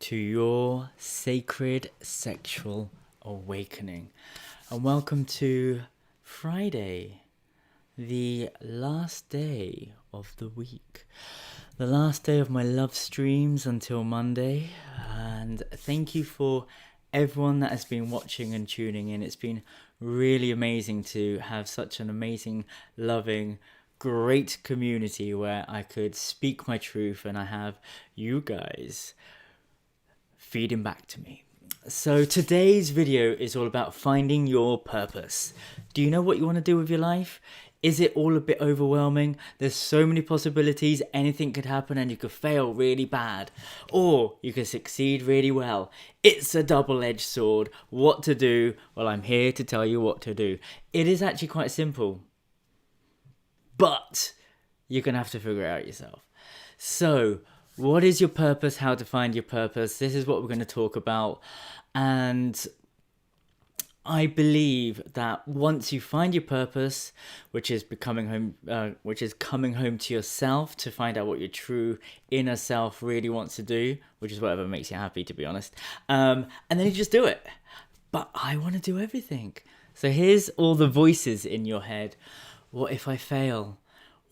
to your sacred sexual awakening. And welcome to Friday, the last day of the week. The last day of my love streams until Monday. And thank you for everyone that has been watching and tuning in. It's been really amazing to have such an amazing, loving, great community where I could speak my truth and I have you guys feeding back to me. So today's video is all about finding your purpose. Do you know what you want to do with your life? Is it all a bit overwhelming? There's so many possibilities, anything could happen and you could fail really bad. Or you could succeed really well. It's a double-edged sword. What to do? Well, I'm here to tell you what to do. It is actually quite simple. But you're going to have to figure it out yourself. So, what is your purpose? How to find your purpose? This is what we're going to talk about. And I believe that once you find your purpose, which is coming home to yourself to find out what your true inner self really wants to do, which is whatever makes you happy, to be honest. And then you just do it. But I want to do everything. So here's all the voices in your head. What if I fail?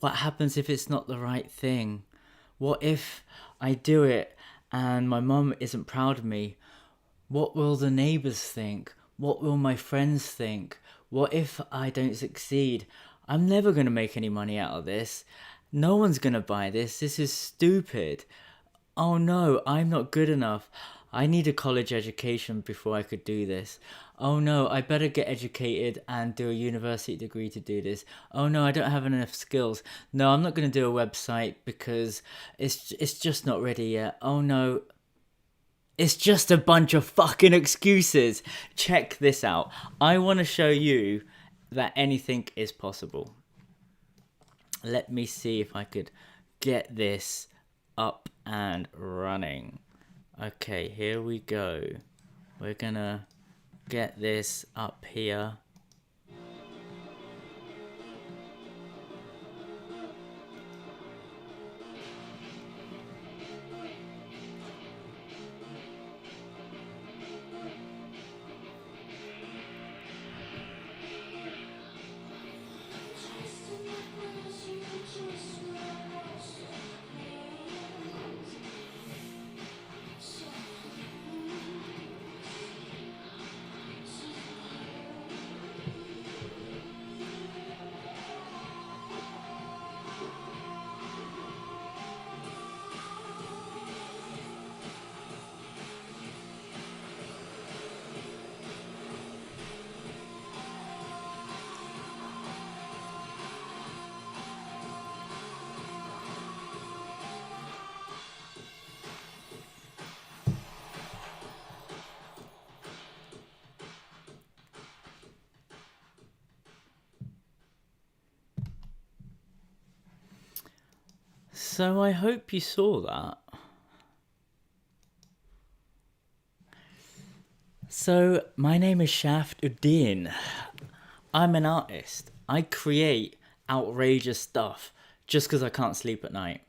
What happens if it's not the right thing? What if I do it and my mum isn't proud of me? What will the neighbours think? What will my friends think? What if I don't succeed? I'm never going to make any money out of this. No one's going to buy this. This is stupid. Oh no, I'm not good enough. I need a college education before I could do this. Oh no, I better get educated and do a university degree to do this. Oh no, I don't have enough skills. No, I'm not going to do a website because it's just not ready yet. Oh no, it's just a bunch of fucking excuses. Check this out. I want to show you that anything is possible. Let me see if I could get this up and running. Okay, here we go. We're gonna get this up here. So I hope you saw that. So my name is Shaft Uddin. I'm an artist. I create outrageous stuff just because I can't sleep at night.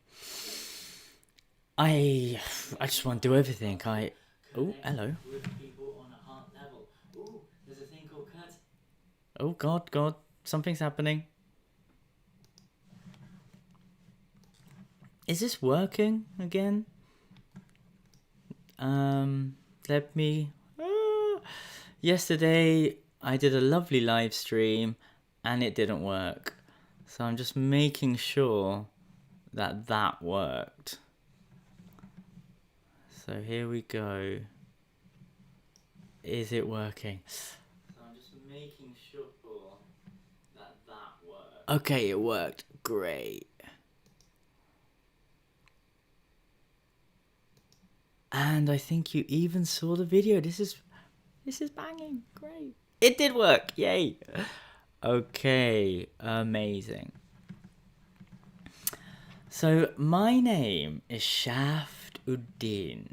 I just want to do everything. Oh, hello. Oh, there's a thing called curtain. Oh God, something's happening. Is this working again? Let me... Yesterday, I did a lovely live stream and it didn't work. So I'm just making sure that that worked. So here we go. Is it working? So I'm just making sure that that worked. Okay, it worked. Great. And I think you even saw the video. This is banging. Great. It did work. Yay. Okay. Amazing. So my name is Shaft Uddin.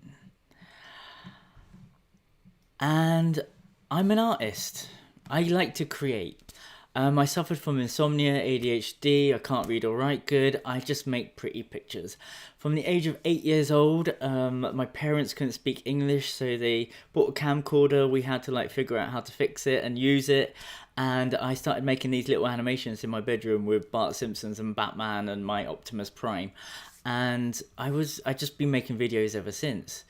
And I'm an artist. I like to create. I suffered from insomnia, ADHD, I can't read or write good, I just make pretty pictures. From the age of 8 years old, my parents couldn't speak English, so they bought a camcorder, we had to like figure out how to fix it and use it, and I started making these little animations in my bedroom with Bart Simpsons and Batman and my Optimus Prime. And I just been making videos ever since.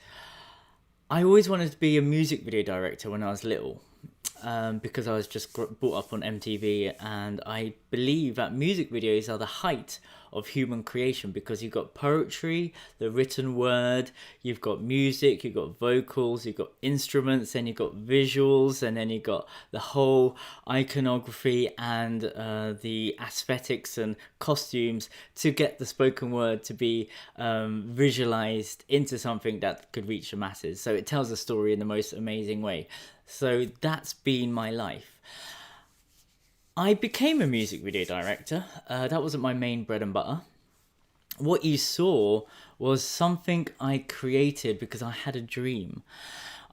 I always wanted to be a music video director when I was little, because I was just brought up on MTV, and I believe that music videos are the height of human creation, because you've got poetry, the written word, you've got music, you've got vocals, you've got instruments, then you've got visuals, and then you've got the whole iconography and the aesthetics and costumes to get the spoken word to be visualized into something that could reach the masses. So it tells a story in the most amazing way. So that's been my life. I became a music video director. That wasn't my main bread and butter. What you saw was something I created because I had a dream.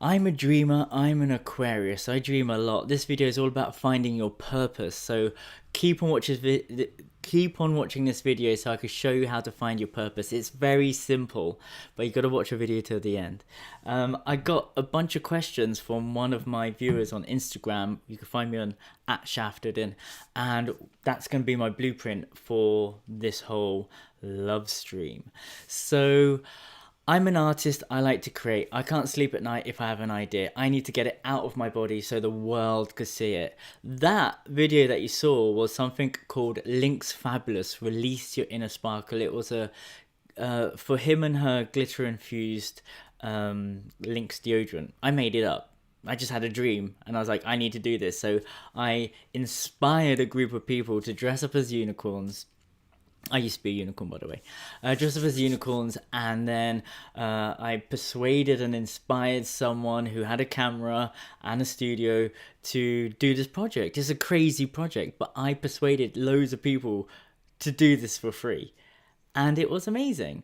I'm a dreamer, I'm an Aquarius, I dream a lot. This video is all about finding your purpose, so keep on watching this video so I can show you how to find your purpose. It's very simple, but you got to watch the video till the end. I got a bunch of questions from one of my viewers on Instagram. You can find me on @Shaft Uddin, and that's going to be my blueprint for this whole love stream. So I'm an artist, I like to create. I can't sleep at night if I have an idea. I need to get it out of my body so the world could see it. That video that you saw was something called Link's Fabulous, Release Your Inner Sparkle. It was for him and her glitter infused Link's deodorant. I made it up. I just had a dream and I was like, I need to do this. So I inspired a group of people to dress up as unicorns. I used to be a unicorn, by the way. Dressed up as unicorns, and then I persuaded and inspired someone who had a camera and a studio to do this project. It's a crazy project, but I persuaded loads of people to do this for free. And it was amazing.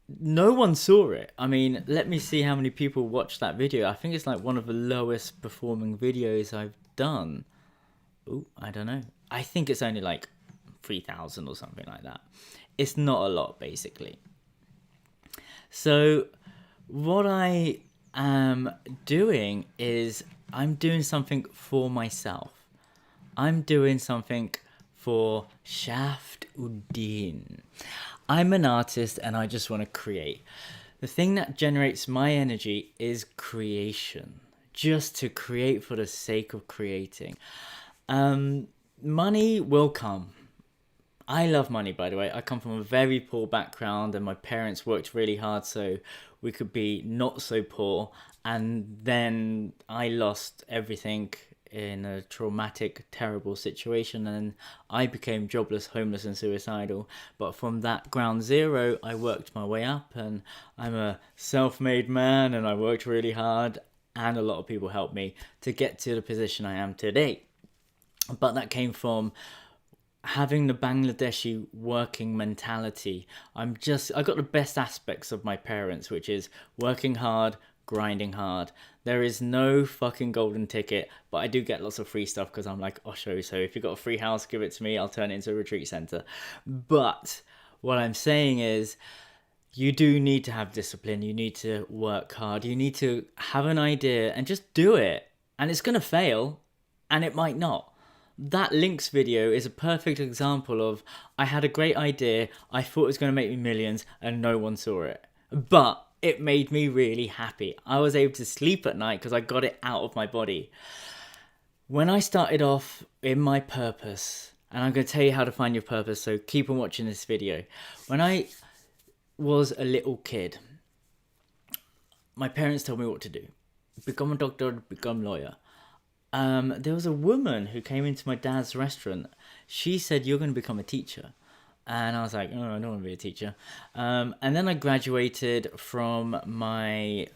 No one saw it. I mean, let me see how many people watched that video. I think it's like one of the lowest performing videos I've done. Oh, I don't know. I think it's only like 3,000 or something like that. It's not a lot, basically. So what I am doing is I'm doing something for myself. I'm doing something for Shaft Uddin. I'm an artist and I just want to create. The thing that generates my energy is creation. Just to create for the sake of creating. Money will come. I love money, by the way. I come from a very poor background and my parents worked really hard so we could be not so poor. And then I lost everything in a traumatic, terrible situation, and I became jobless, homeless and suicidal. But from that ground zero, I worked my way up, and I'm a self-made man and I worked really hard, and a lot of people helped me to get to the position I am today. But that came from having the Bangladeshi working mentality. I got the best aspects of my parents, which is working hard, grinding hard. There is no fucking golden ticket, but I do get lots of free stuff because I'm like Osho. So if you've got a free house, give it to me. I'll turn it into a retreat center. But what I'm saying is, you do need to have discipline. You need to work hard. You need to have an idea and just do it. And it's going to fail, and it might not. That Links video is a perfect example of, I had a great idea, I thought it was going to make me millions, and no one saw it. But it made me really happy. I was able to sleep at night because I got it out of my body. When I started off in my purpose, and I'm going to tell you how to find your purpose, so keep on watching this video. When I was a little kid, my parents told me what to do. Become a doctor, become a lawyer. There was a woman who came into my dad's restaurant. She said, you're going to become a teacher. And I was like, oh, I don't want to be a teacher. And then I graduated from my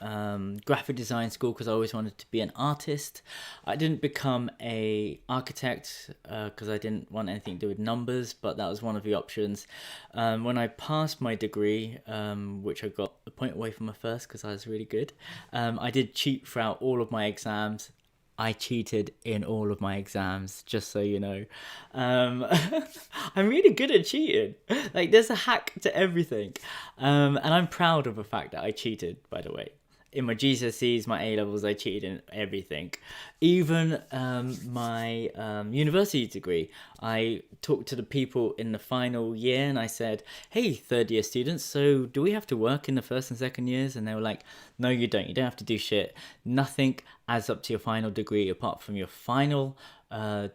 graphic design school because I always wanted to be an artist. I didn't become an architect because I didn't want anything to do with numbers, but that was one of the options. When I passed my degree, which I got a point away from my first because I was really good, I did cheat throughout all of my exams. I cheated in all of my exams, just so you know. I'm really good at cheating. Like, there's a hack to everything. And I'm proud of the fact that I cheated, by the way. In my GCSEs, my A-levels, I cheated in everything. Even my university degree, I talked to the people in the final year and I said, hey, third year students, so do we have to work in the first and second years? And they were like, no, you don't. You don't have to do shit. Nothing adds up to your final degree apart from your final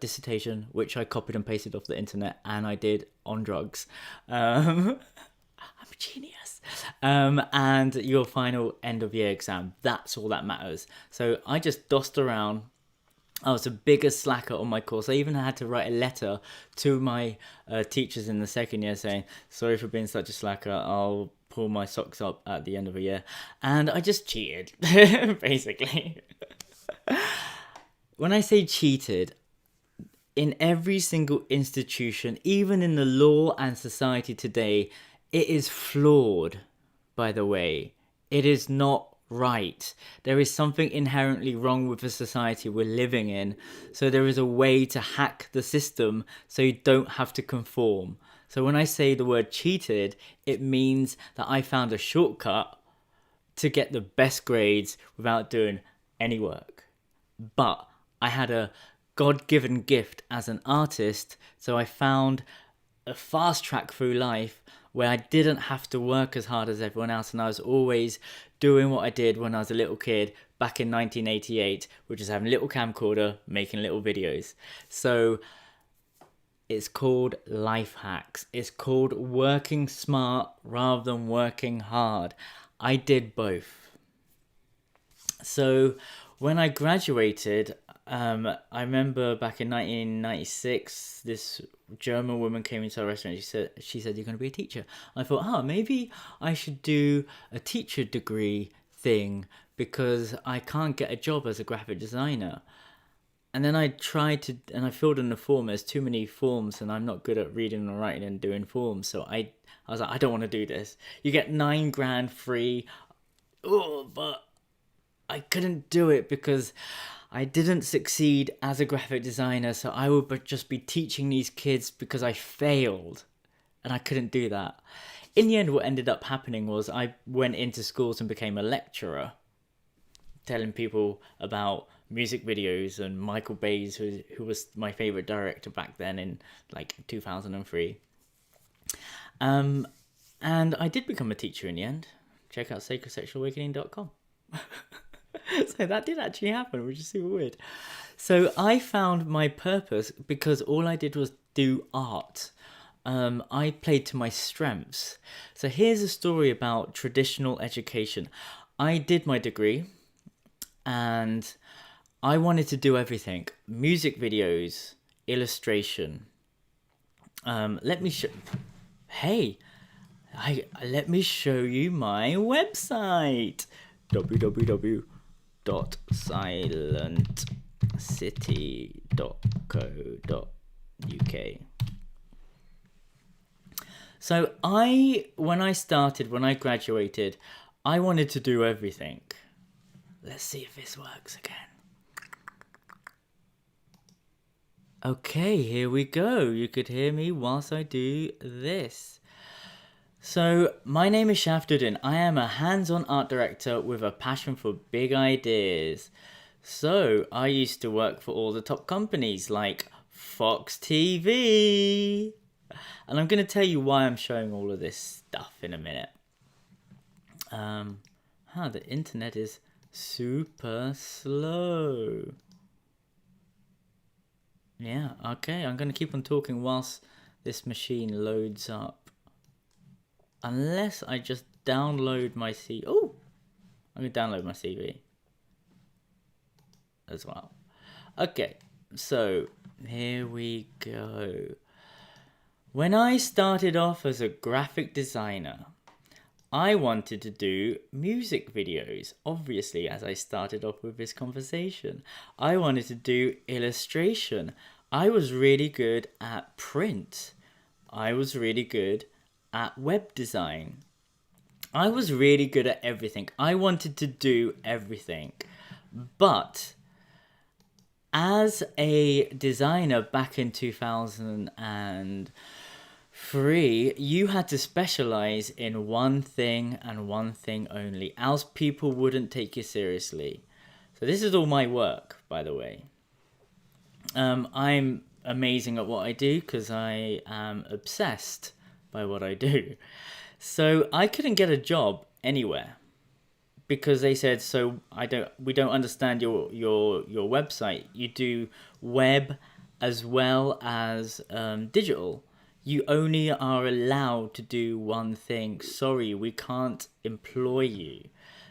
dissertation, which I copied and pasted off the internet and I did on drugs. I'm a genius. And your final end of year exam. That's all that matters. So I just dossed around. I was the biggest slacker on my course. I even had to write a letter to my teachers in the second year saying, sorry for being such a slacker. I'll pull my socks up at the end of a year. And I just cheated, basically. When I say cheated, in every single institution, even in the law and society today, it is flawed, by the way. It is not right. There is something inherently wrong with the society we're living in. So there is a way to hack the system so you don't have to conform. So when I say the word cheated, it means that I found a shortcut to get the best grades without doing any work. But I had a God-given gift as an artist, so I found a fast track through life where I didn't have to work as hard as everyone else, and I was always doing what I did when I was a little kid back in 1988, which is having a little camcorder, making little videos. So it's called life hacks. It's called working smart rather than working hard. I did both. So when I graduated, I remember back in 1996, this German woman came into our restaurant. She said, you're going to be a teacher. I thought, maybe I should do a teacher degree thing because I can't get a job as a graphic designer. And then I tried to, and I filled in the form. There's too many forms and I'm not good at reading and writing and doing forms. So I was like, I don't want to do this. You get $9,000 free. Oh, but I couldn't do it because I didn't succeed as a graphic designer, so I would just be teaching these kids because I failed, and I couldn't do that. In the end, what ended up happening was I went into schools and became a lecturer, telling people about music videos and Michael Bay's, who was my favourite director back then in like 2003. And I did become a teacher in the end. Check out sacredsexualawakening.com. So that did actually happen, which is super weird. So I found my purpose because all I did was do art. I played to my strengths. So here's a story about traditional education. I did my degree and I wanted to do everything. Music videos, illustration. Let me show you my website. www.silentcity.co.uk. So when I graduated, I wanted to do everything. Let's see if this works again. Okay, here we go. You could hear me whilst I do this. So, my name is Shaft Uddin. I am a hands-on art director with a passion for big ideas. So, I used to work for all the top companies like Fox TV. And I'm going to tell you why I'm showing all of this stuff in a minute. The internet is super slow. Yeah, okay, I'm going to keep on talking whilst this machine loads up. Unless I just download my CV. Oh, I'm going to download my CV as well. Okay, so here we go. When I started off as a graphic designer, I wanted to do music videos, obviously, as I started off with this conversation. I wanted to do illustration. I was really good at print. I was really good at web design. I was really good at everything. I wanted to do everything. But as a designer back in 2003, you had to specialize in one thing and one thing only, else people wouldn't take you seriously. So this is all my work, by the way. I'm amazing at what I do because I am obsessed by what I do. So I couldn't get a job anywhere because they said, so we don't understand your website. You do web as well as digital. You only are allowed to do one thing. Sorry, we can't employ you.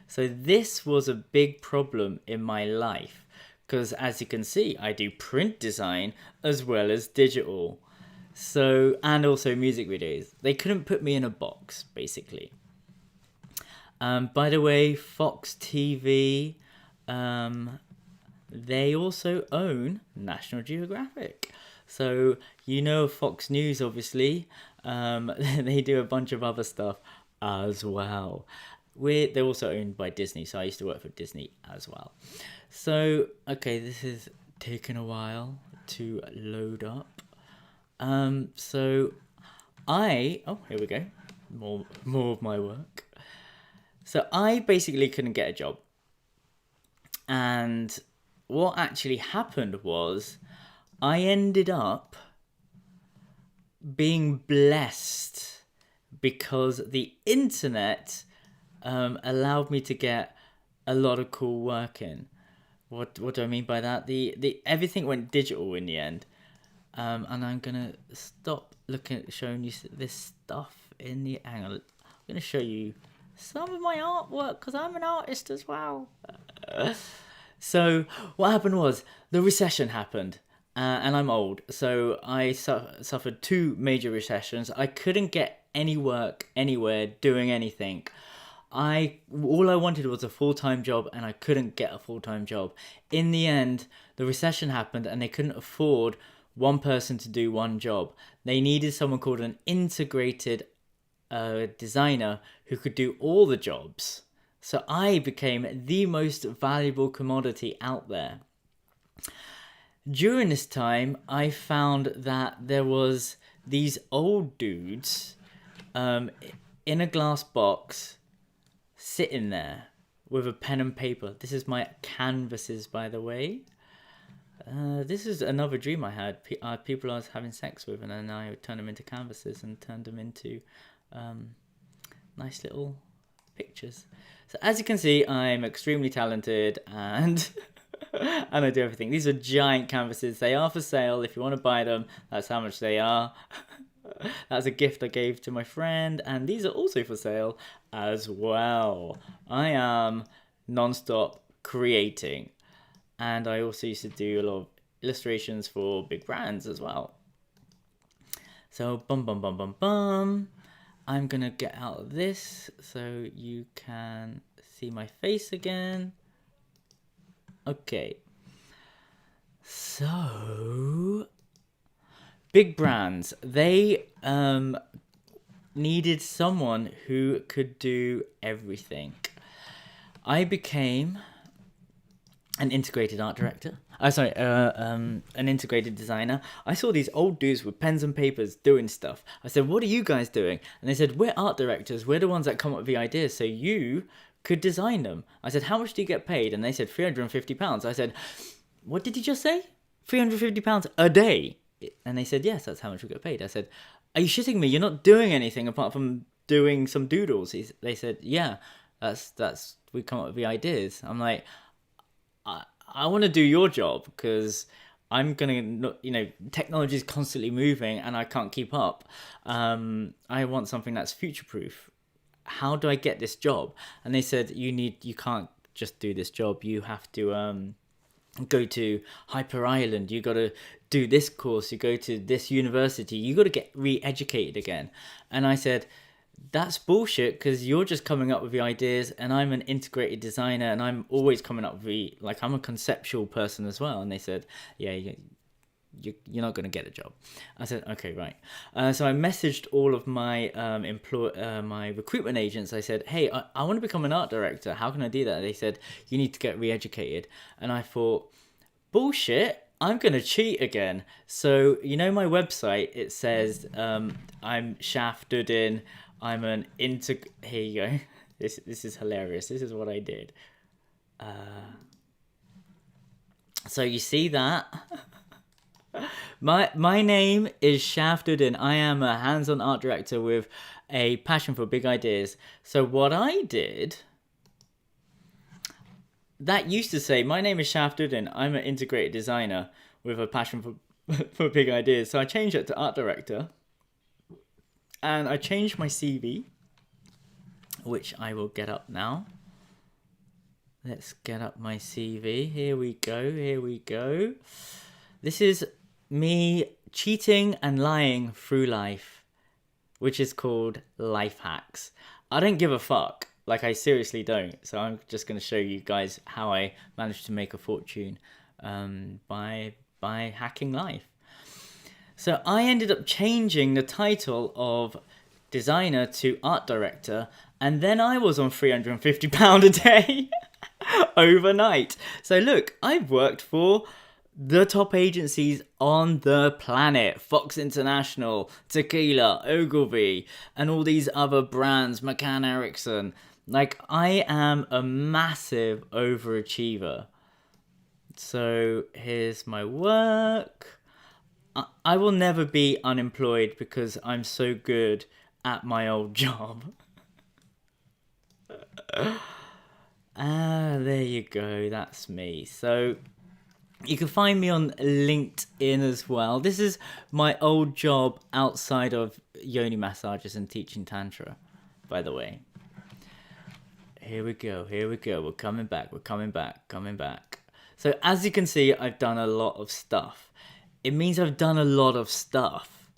So this was a big problem in my life. Because as you can see, I do print design as well as digital. So, and also music videos. They couldn't put me in a box, basically. By the way, Fox TV, they also own National Geographic. So, you know Fox News, obviously. They do a bunch of other stuff as well. They're also owned by Disney, so I used to work for Disney as well. So, okay, this is taking a while to load up. Oh, here we go. More of my work. So I basically couldn't get a job. And what actually happened was I ended up being blessed because the internet allowed me to get a lot of cool work in. What do I mean by that? The everything went digital in the end, and I'm gonna stop showing you this stuff in the angle. I'm gonna show you some of my artwork because I'm an artist as well. So what happened was the recession happened, and I'm old, so I suffered 2 major recessions. I couldn't get any work anywhere doing anything. All I wanted was a full-time job, and I couldn't get a full-time job. In the end, the recession happened and they couldn't afford one person to do one job. They needed someone called an integrated designer who could do all the jobs. So I became the most valuable commodity out there. During this time, I found that there was these old dudes in a glass box sitting there with a pen and paper. This is my canvases, by the way. This is another dream I had. People I was having sex with, and then I would turn them into canvases and turned them into nice little pictures. So as you can see, I'm extremely talented and and I do everything. These are giant canvases. They are for sale. If you want to buy them, that's how much they are. That's a gift I gave to my friend, and these are also for sale as well. I am non-stop creating, and I also used to do a lot of illustrations for big brands as well. So I'm gonna get out of this so you can see my face again. Okay, so big brands, they needed someone who could do everything. I became an integrated art director. An integrated designer. I saw these old dudes with pens and papers doing stuff. I said, what are you guys doing? And they said, we're art directors. We're the ones that come up with the ideas, so you could design them. I said, how much do you get paid? And they said, £350. I said, what did you just say? £350 a day? And they said, yes, that's how much we get paid. I said, are you shitting me? You're not doing anything apart from doing some doodles. They said, yeah, that's we come up with the ideas. I'm like, I want to do your job because I'm going to, technology is constantly moving and I can't keep up. I want something that's future-proof. How do I get this job? And they said, you can't just do this job. You have to go to Hyper Island. You got to do this course. You go to this university. You got to get re-educated again. And I said, that's bullshit because you're just coming up with the ideas and I'm an integrated designer and I'm always coming up with I'm a conceptual person as well. And they said, yeah, you're not going to get a job. I said, okay, right. So I messaged all of my my recruitment agents. I said, hey, I want to become an art director. How can I do that? They said, you need to get re-educated. And I thought, bullshit, I'm gonna cheat again. So you know my website, it says I'm Shaft Uddin, I'm an here you go. This is hilarious. This is what I did. So you see that? My name is Shaft Uddin. I am a hands-on art director with a passion for big ideas. So what I did, that used to say, my name is Shaft Uddin. I'm an integrated designer with a passion for big ideas. So I changed it to art director. And I changed my CV, which I will get up now. Let's get up my CV. Here we go. Here we go. This is me cheating and lying through life, which is called life hacks. I don't give a fuck. Like, I seriously don't. So I'm just going to show you guys how I managed to make a fortune by hacking life. So I ended up changing the title of designer to art director, and then I was on £350 a day overnight. So look, I've worked for the top agencies on the planet: Fox International, Tequila, Ogilvy, and all these other brands, McCann Erickson. Like, I am a massive overachiever. So here's my work. I will never be unemployed because I'm so good at my old job. There you go. That's me. So you can find me on LinkedIn as well. This is my old job outside of yoni massages and teaching tantra, by the way. Here we go. Here we go. We're coming back. We're coming back. Coming back. So as you can see, I've done a lot of stuff. It means I've done a lot of stuff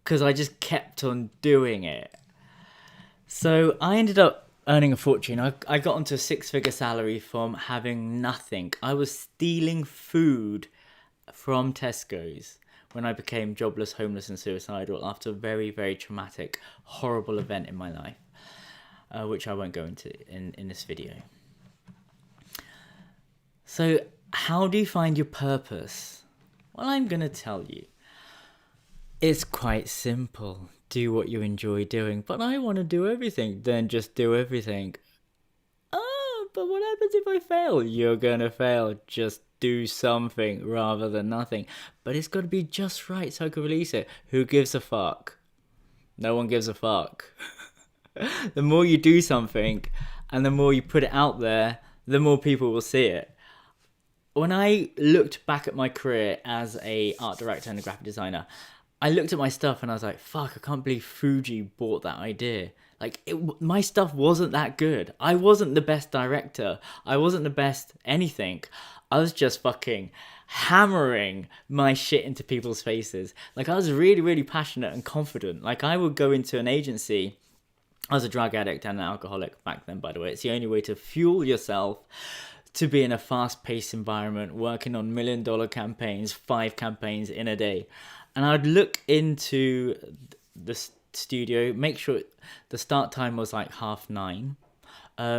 because I just kept on doing it. So I ended up earning a fortune. I got onto a 6-figure salary from having nothing. I was stealing food from Tesco's when I became jobless, homeless and suicidal after a very, very traumatic, horrible event in my life, which I won't go into in this video. So how do you find your purpose? Well, I'm going to tell you. It's quite simple. Do what you enjoy doing. But I want to do everything. Then just do everything. Oh, but what happens if I fail? You're going to fail. Just do something rather than nothing. But it's got to be just right so I can release it. Who gives a fuck? No one gives a fuck. The more you do something and the more you put it out there, the more people will see it. When I looked back at my career as a art director and a graphic designer, I looked at my stuff and I was like, fuck, I can't believe Fuji bought that idea. Like, my stuff wasn't that good. I wasn't the best director. I wasn't the best anything. I was just fucking hammering my shit into people's faces. Like, I was really, really passionate and confident. Like, I would go into an agency. I was a drug addict and an alcoholic back then, by the way. It's the only way to fuel yourself, to be in a fast-paced environment, working on $1 million campaigns, 5 campaigns in a day. And I'd look into the studio, make sure the start time was like 9:30.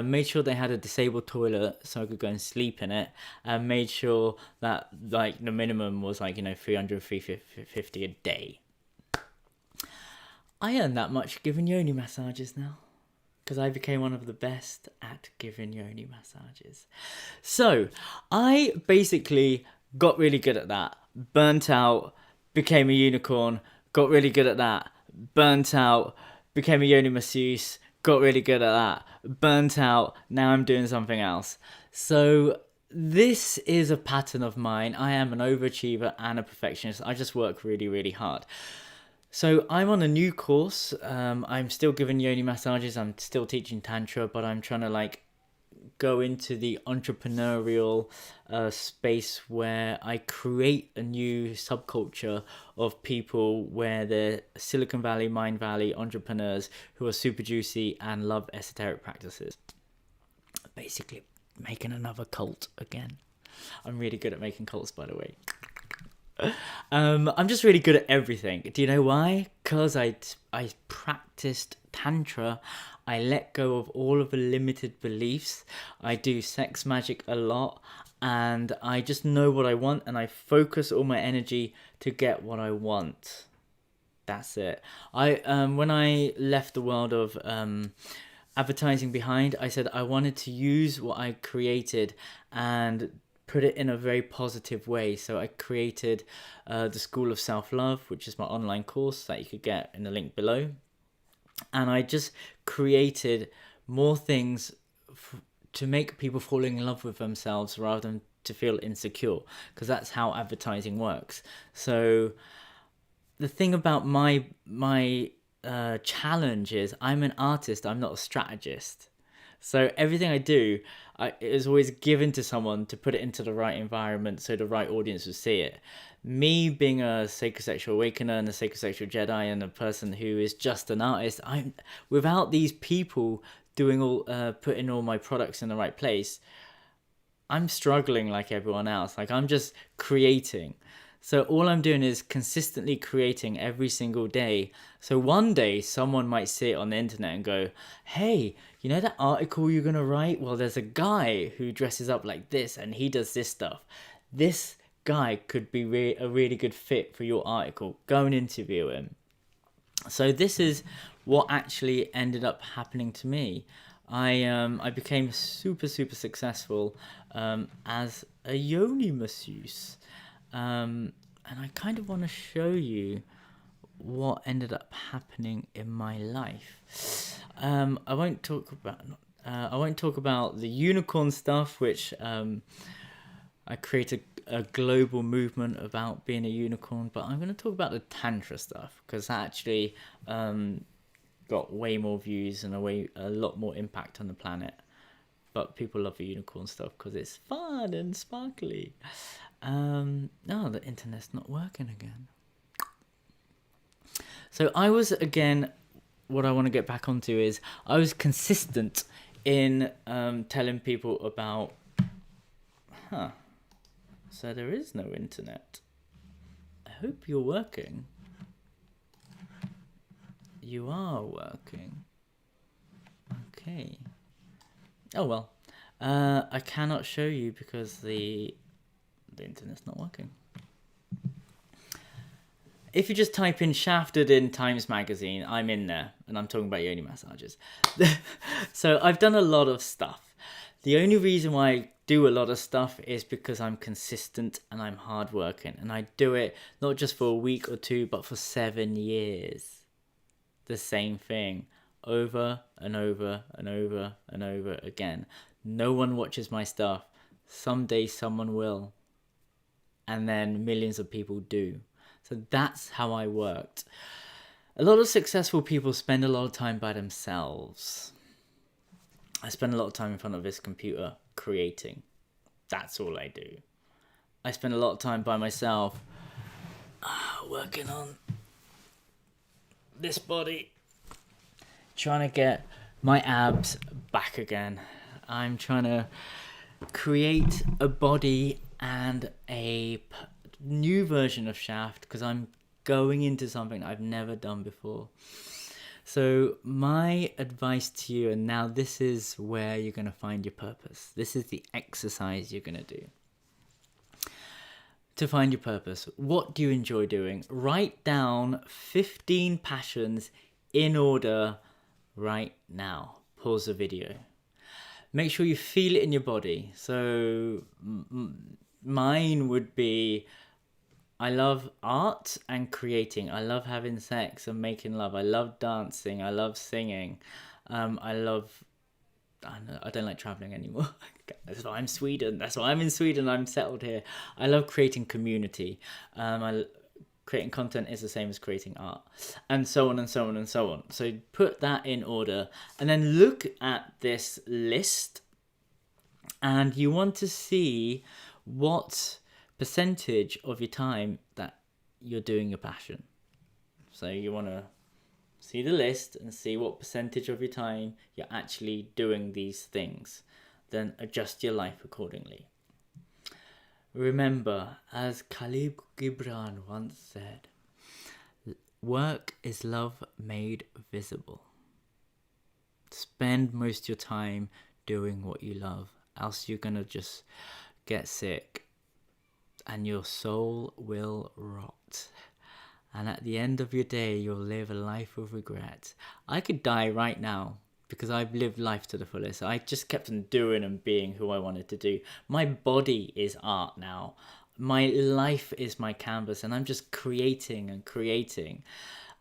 Made sure they had a disabled toilet so I could go and sleep in it, and made sure that like the minimum was like, 300, 350 a day. I earn that much giving yoni massages now, because I became one of the best at giving yoni massages. So I basically got really good at that, burnt out, became a unicorn, got really good at that, burnt out, became a yoni masseuse, got really good at that, burnt out, now I'm doing something else. So this is a pattern of mine. I am an overachiever and a perfectionist. I just work really, really hard. So I'm on a new course. I'm still giving yoni massages. I'm still teaching tantra, but I'm trying to go into the entrepreneurial space where I create a new subculture of people where they're Silicon Valley, Mind Valley entrepreneurs who are super juicy and love esoteric practices. Basically, making another cult again. I'm really good at making cults, by the way. I'm just really good at everything. Do you know why? Because I practiced tantra. I let go of all of the limited beliefs. I do sex magic a lot. and I just know what I want, and I focus all my energy to get what I want. That's it. When I left the world of advertising behind, I said I wanted to use what I created and put it in a very positive way. So I created the School of Self-Love, which is my online course that you could get in the link below. And I just created more things to make people fall in love with themselves rather than to feel insecure, because that's how advertising works. So the thing about my challenge is I'm an artist, I'm not a strategist. So everything I do is always given to someone to put it into the right environment so the right audience will see it. Me being a Sacred Sexual Awakener and a Sacred Sexual Jedi and a person who is just an artist, I'm without these people doing all putting all my products in the right place, I'm struggling like everyone else. Like, I'm just creating. So all I'm doing is consistently creating every single day. So one day someone might see it on the internet and go, hey, you know that article you're going to write? Well, there's a guy who dresses up like this and he does this stuff. This guy could be a really good fit for your article. Go and interview him. So this is what actually ended up happening to me. I became super successful as a yoni masseuse. And I kind of want to show you what ended up happening in my life. I won't talk about the unicorn stuff, which I created a global movement about being a unicorn, but I'm going to talk about the tantra stuff, because that actually got way more views and a lot more impact on the planet. But people love the unicorn stuff because it's fun and sparkly. No, the internet's not working again. So I was, again, what I want to get back onto is I was consistent in telling people about, so there is no internet. I hope you're working. You are working. Okay. Oh well. I cannot show you because the internet's not working. If you just type in Shaft Uddin Times Magazine, I'm in there, and I'm talking about yoni massages. So I've done a lot of stuff. The only reason why I do a lot of stuff is because I'm consistent and I'm hardworking, and I do it not just for a week or two, but for 7 years. The same thing over and over and over and over again. No one watches my stuff. Someday someone will. And then millions of people do. So that's how I worked. A lot of successful people spend a lot of time by themselves. I spend a lot of time in front of this computer creating. That's all I do. I spend a lot of time by myself working on this body, trying to get my abs back again. I'm trying to create a body and a new version of Shaft, because I'm going into something I've never done before. So my advice to you, and now this is where you're going to find your purpose. This is the exercise you're going to do. To find your purpose, what do you enjoy doing? Write down 15 passions in order right now. Pause the video. Make sure you feel it in your body. So mine would be, I love art and creating. I love having sex and making love. I love dancing. I love singing. I don't like traveling anymore. That's why I'm Sweden. That's why I'm in Sweden. I'm settled here. I love creating community. Creating content is the same as creating art, and so on and so on and so on. So put that in order, and then look at this list, and you want to see what percentage of your time that you're doing your passion. So you want to see the list and see what percentage of your time you're actually doing these things. Then adjust your life accordingly. Remember, as Khalil Gibran once said, work is love made visible. Spend most of your time doing what you love, else you're going to just get sick, and your soul will rot. And at the end of your day, you'll live a life of regret. I could die right now because I've lived life to the fullest. I just kept on doing and being who I wanted to do. My body is art now. My life is my canvas, and I'm just creating and creating.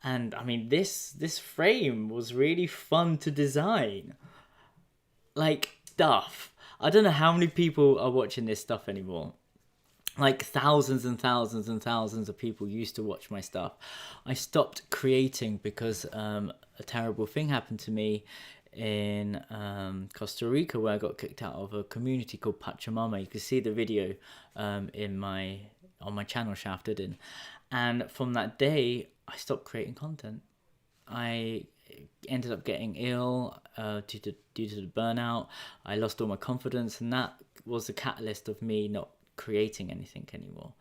And I mean, this frame was really fun to design. Like, stuff. I don't know how many people are watching this stuff anymore. Like, thousands and thousands and thousands of people used to watch my stuff. I stopped creating because a terrible thing happened to me in Costa Rica, where I got kicked out of a community called Pachamama. You can see the video on my channel, Shaft Uddin. And from that day, I stopped creating content. I ended up getting ill due to the burnout. I lost all my confidence, and that was the catalyst of me not creating anything anymore.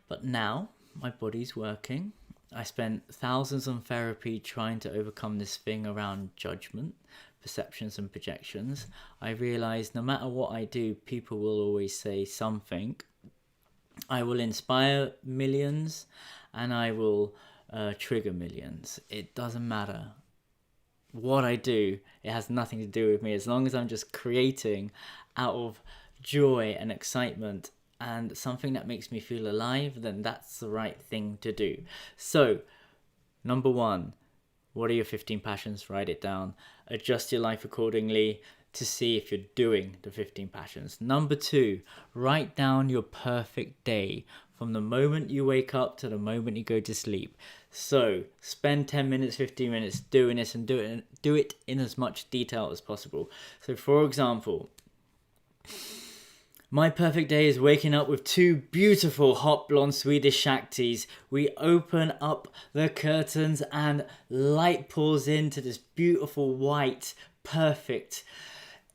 But now my body's working. I spent thousands on therapy trying to overcome this thing around judgment, perceptions and projections. I realized no matter what I do, people will always say something. I will inspire millions, and I will trigger millions. It doesn't matter what I do. It has nothing to do with me. As long as I'm just creating out of joy and excitement and something that makes me feel alive, then that's the right thing to do. So, number 1, what are your 15 passions? Write it down. Adjust your life accordingly to see if you're doing the 15 passions. Number 2, write down your perfect day from the moment you wake up to the moment you go to sleep. So spend 10 minutes, 15 minutes doing this, and do it in as much detail as possible. So for example, my perfect day is waking up with 2 beautiful hot blonde Swedish Shaktis. We open up the curtains and light pours into this beautiful white, perfect,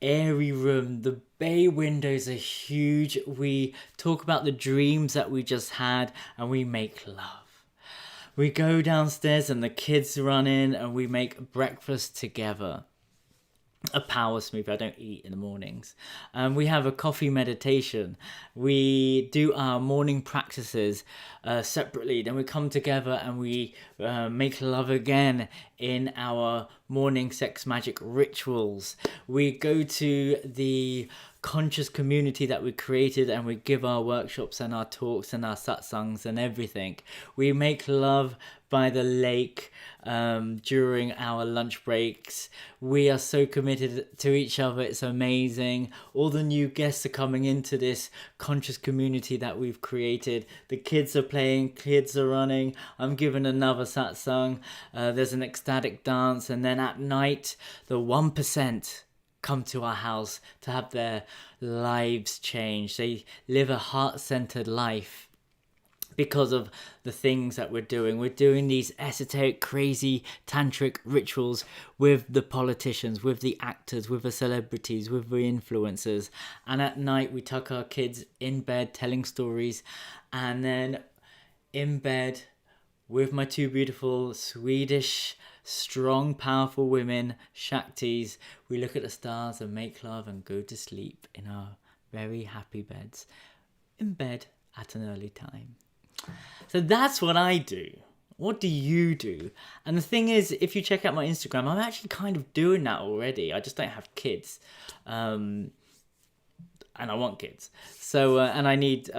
airy room. The bay windows are huge. We talk about the dreams that we just had, and we make love. We go downstairs and the kids run in, and we make breakfast together. A power smoothie. I don't eat in the mornings. We have a coffee meditation. We do our morning practices separately. Then we come together and we make love again in our morning sex magic rituals. We go to the conscious community that we created, and we give our workshops and our talks and our satsangs and everything. We make love by the lake during our lunch breaks. We are so committed to each other. It's amazing. All the new guests are coming into this conscious community that we've created. The kids are playing, kids are running. I'm giving another satsang. There's an ecstatic dance, and then at night the 1% come to our house to have their lives changed. They live a heart-centered life because of the things that we're doing. We're doing these esoteric, crazy tantric rituals with the politicians, with the actors, with the celebrities, with the influencers. And at night we tuck our kids in bed telling stories, and then in bed with my 2 beautiful Swedish, strong, powerful women, Shaktis, we look at the stars and make love and go to sleep in our very happy beds, in bed at an early time. So that's what I do. What do you do? And the thing is, if you check out my Instagram, I'm actually kind of doing that already. I just don't have kids. And I want kids. So, and I need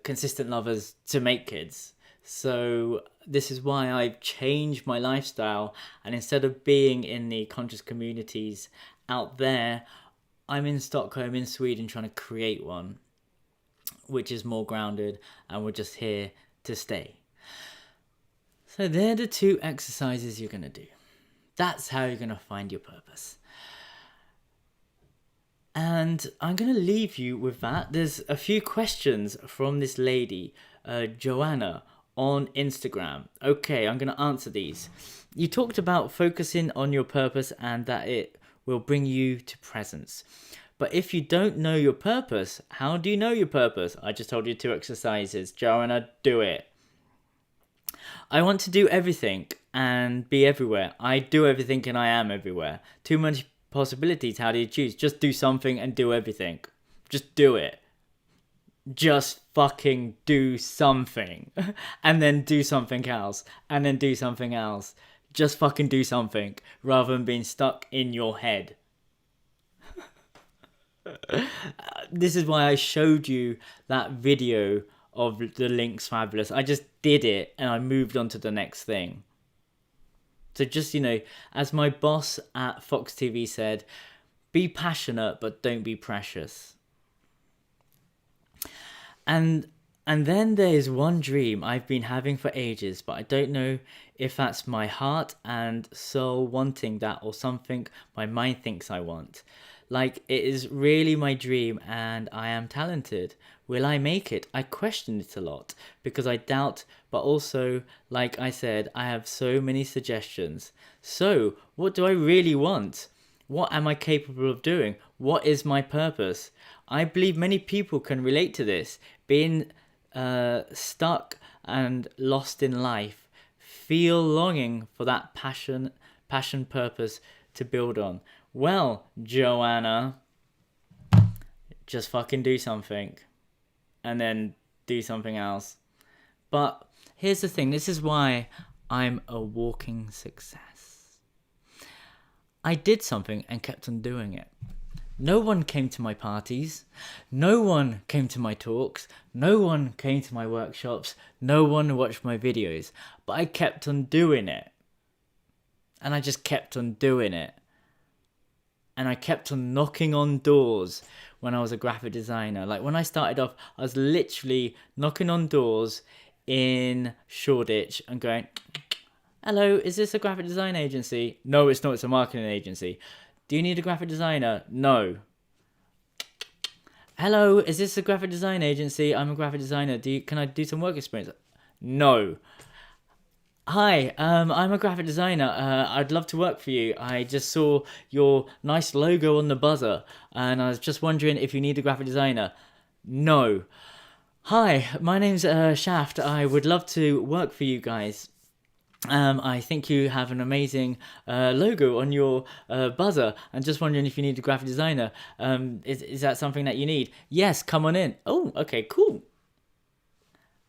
consistent lovers to make kids. So this is why I've changed my lifestyle, and instead of being in the conscious communities out there, I'm in Stockholm in Sweden trying to create one which is more grounded, and we're just here to stay. So they're the 2 exercises you're going to do. That's how you're going to find your purpose. And I'm going to leave you with that. There's a few questions from this lady, Joanna, on Instagram. Okay, I'm going to answer these. You talked about focusing on your purpose and that it will bring you to presence. But if you don't know your purpose, how do you know your purpose? I just told you 2 exercises. Joanna, do it. I want to do everything and be everywhere. I do everything and I am everywhere. Too many possibilities. How do you choose? Just do something and do everything. Just do it. just fucking do something. And then do something else. And then do something else. Just fucking do something rather than being stuck in your head. This is why I showed you that video of the Link's Fabulous. I just did it and I moved on to the next thing. So just, as my boss at Fox TV said, be passionate but don't be precious. And then there's one dream I've been having for ages, but I don't know if that's my heart and soul wanting that or something my mind thinks I want. Like, it is really my dream and I am talented. Will I make it? I question it a lot because I doubt, but also, like I said, I have so many suggestions. So, what do I really want? What am I capable of doing? What is my purpose? I believe many people can relate to this. Being stuck and lost in life, feel longing for that passion purpose to build on. Well, Joanna, just fucking do something and then do something else. But here's the thing, this is why I'm a walking success. I did something and kept on doing it. No one came to my parties. No one came to my talks. No one came to my workshops. No one watched my videos. But I kept on doing it. And I just kept on doing it. And I kept on knocking on doors when I was a graphic designer. Like when I started off, I was literally knocking on doors in Shoreditch and going, hello, is this a graphic design agency? No, it's not. It's a marketing agency. Do you need a graphic designer? No. Hello, is this a graphic design agency? I'm a graphic designer. Can I do some work experience? No. Hi, I'm a graphic designer. I'd love to work for you. I just saw your nice logo on the buzzer and I was just wondering if you need a graphic designer. No. Hi, my name's Shaft. I would love to work for you guys. I think you have an amazing logo on your buzzer and just wondering if you need a graphic designer. Is that something that you need? Yes, come on in. Oh, okay, cool.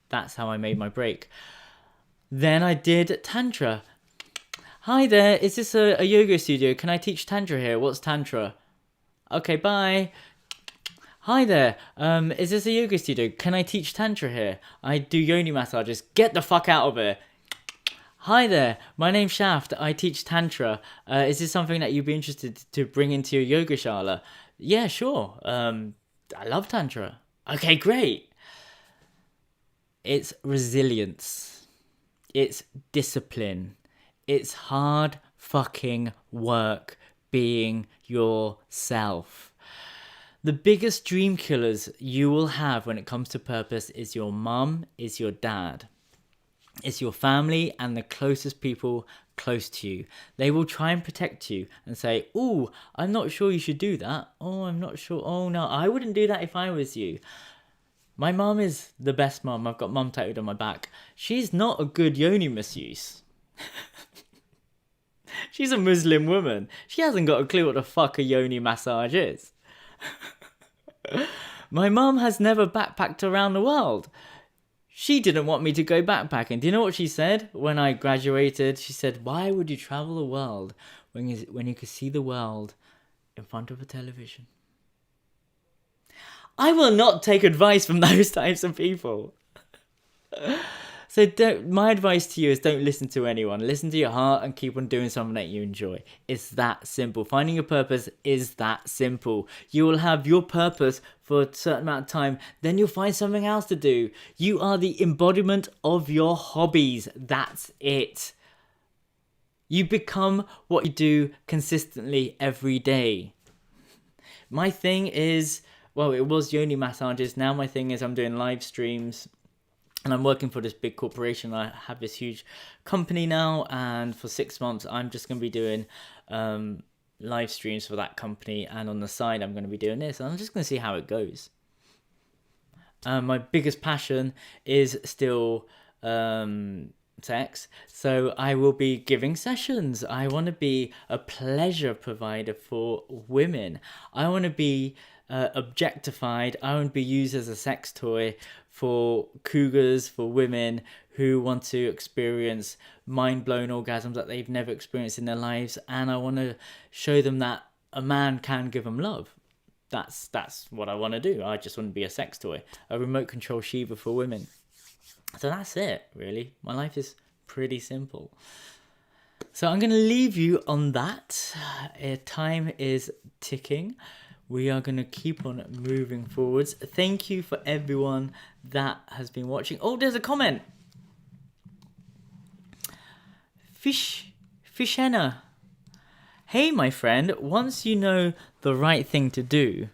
That's how I made my break. Then I did Tantra. Hi there, is this a yoga studio? Can I teach Tantra here? What's Tantra? Okay, bye. Hi there, is this a yoga studio? Can I teach Tantra here? I do yoni massages. Get the fuck out of here. Hi there, my name's Shaft. I teach Tantra. Is this something that you'd be interested to bring into your yoga shala? Yeah, sure. I love Tantra. Okay, great. It's resilience. It's discipline. It's hard fucking work being yourself. The biggest dream killers you will have when it comes to purpose is your mum, is your dad. It's your family and the closest people close to you. They will try and protect you and say, oh, I'm not sure you should do that. Oh, I'm not sure. Oh, no, I wouldn't do that if I was you. My mum is the best mum. I've got mum tattooed on my back. She's not a good yoni masseuse. She's a Muslim woman. She hasn't got a clue what the fuck a yoni massage is. My mum has never backpacked around the world. She didn't want me to go backpacking. Do you know what she said when I graduated? She said, why would you travel the world when you could see the world in front of a television? I will not take advice from those types of people. So my advice to you is don't listen to anyone. Listen to your heart and keep on doing something that you enjoy. It's that simple. Finding your purpose is that simple. You will have your purpose for a certain amount of time. Then you'll find something else to do. You are the embodiment of your hobbies. That's it. You become what you do consistently every day. My thing is, well, it was yoni massages. Now my thing is I'm doing live streams. And I'm working for this big corporation. I have this huge company now. And for 6 months, I'm just going to be doing live streams for that company. And on the side, I'm going to be doing this. And I'm just going to see how it goes. My biggest passion is still sex. So I will be giving sessions. I want to be a pleasure provider for women. I want to be objectified. I won't be used as a sex toy for cougars, for women who want to experience mind-blown orgasms that they've never experienced in their lives. And I want to show them that a man can give them love. That's what I want to do. I just want to be a sex toy, a remote control Shiva for women. So that's it, really. My life is pretty simple. So I'm going to leave you on that. Time is ticking. We are going to keep on moving forwards. Thank you for everyone that has been watching. Oh, there's a comment. Fishenna. Hey, my friend, once you know the right thing to do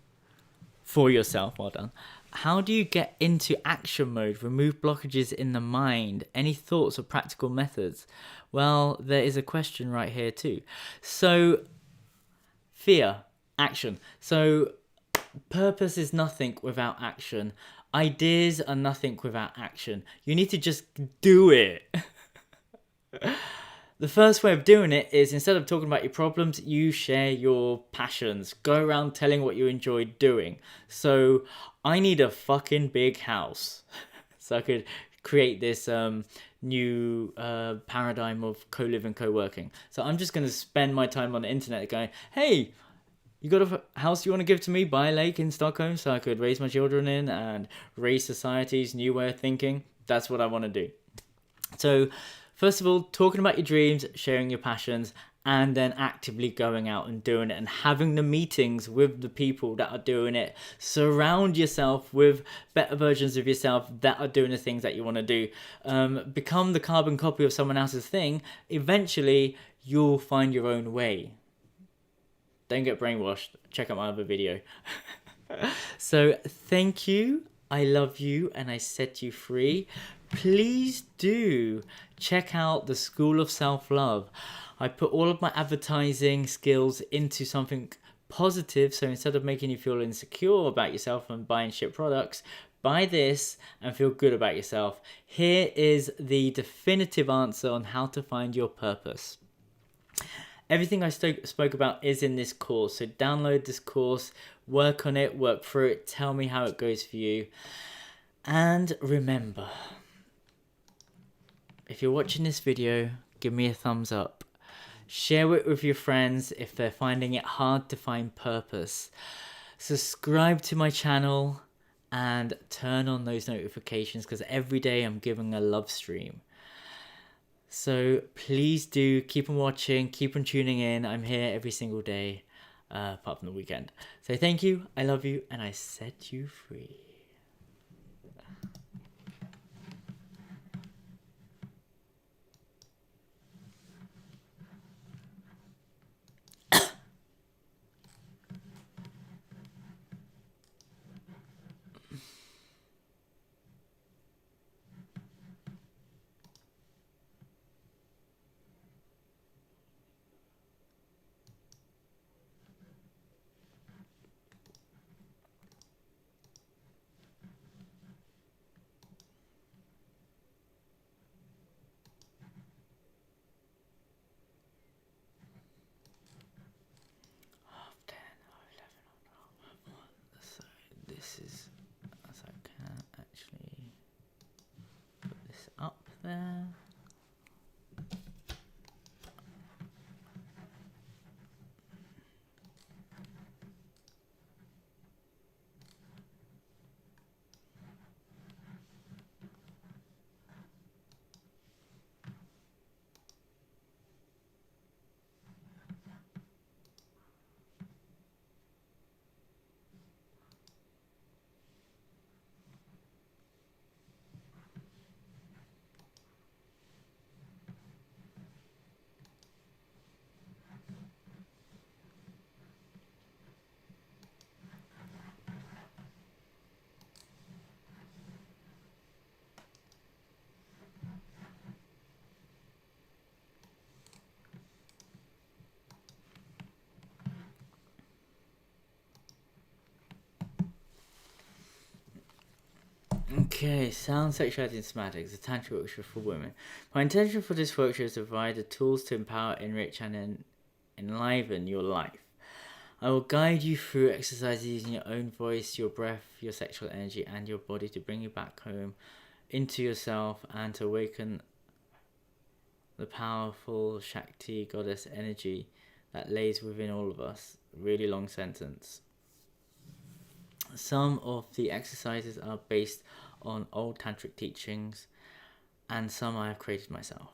for yourself, well done, how do you get into action mode, remove blockages in the mind? Any thoughts or practical methods? Well, there is a question right here too. So, fear, action. So, purpose is nothing without action. Ideas are nothing without action. You need to just do it. The first way of doing it is, instead of talking about your problems, you share your passions. Go around telling what you enjoy doing. So I need a fucking big house so I could create this new paradigm of co-living, co-working. So I'm just going to spend my time on the internet going, hey, you got a house you want to give to me? Buy a lake in Stockholm so I could raise my children in and raise society's new way of thinking. That's what I want to do. So first of all, talking about your dreams, sharing your passions, and then actively going out and doing it and having the meetings with the people that are doing it. Surround yourself with better versions of yourself that are doing the things that you want to do. Become the carbon copy of someone else's thing. Eventually, you'll find your own way. Don't get brainwashed. Check out my other video. So, thank you. I love you and I set you free. Please do check out the School of Self-Love. I put all of my advertising skills into something positive. So instead of making you feel insecure about yourself and buying shit products, buy this and feel good about yourself. Here is the definitive answer on how to find your purpose. Everything I spoke about is in this course. So download this course, work on it, work through it, tell me how it goes for you. And remember, if you're watching this video, give me a thumbs up. Share it with your friends if they're finding it hard to find purpose. Subscribe to my channel and turn on those notifications because every day I'm giving a love stream. So please do keep on watching, keep on tuning in. I'm here every single day, apart from the weekend. So thank you, I love you, and I set you free. This is, as I can actually put this up there. Okay, sound, sexuality, and somatics, a tantric workshop for women. My intention for this workshop is to provide the tools to empower, enrich, and enliven your life. I will guide you through exercises using your own voice, your breath, your sexual energy, and your body to bring you back home into yourself and to awaken the powerful Shakti goddess energy that lays within all of us. Really long sentence. Some of the exercises are based on old tantric teachings, and some I have created myself.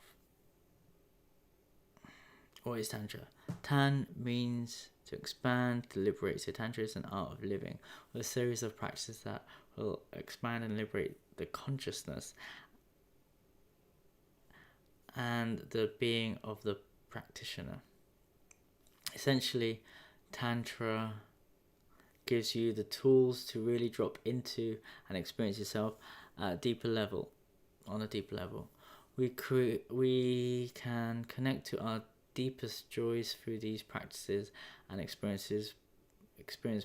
What is Tantra? Tan means to expand, to liberate. So Tantra is an art of living, with a series of practices that will expand and liberate the consciousness and the being of the practitioner. Essentially, Tantra gives you the tools to really drop into and experience yourself at a deeper level. On a deeper level, we can connect to our deepest joys through these practices and experience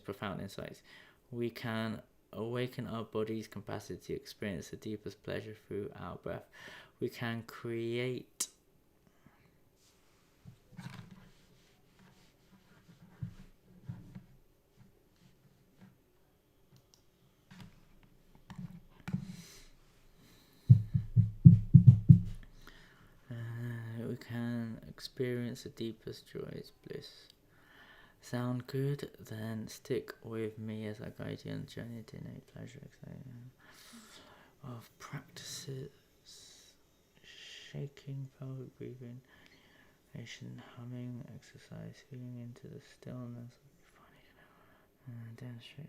profound insights. We can awaken our body's capacity to experience the deepest pleasure through our breath. We can create experience the deepest joys, bliss. Sound good? Then stick with me as I guide you on the journey to innate pleasure, of practices. Shaking, pelvic breathing, nation, humming, exercise, feeling into the stillness, and demonstrate.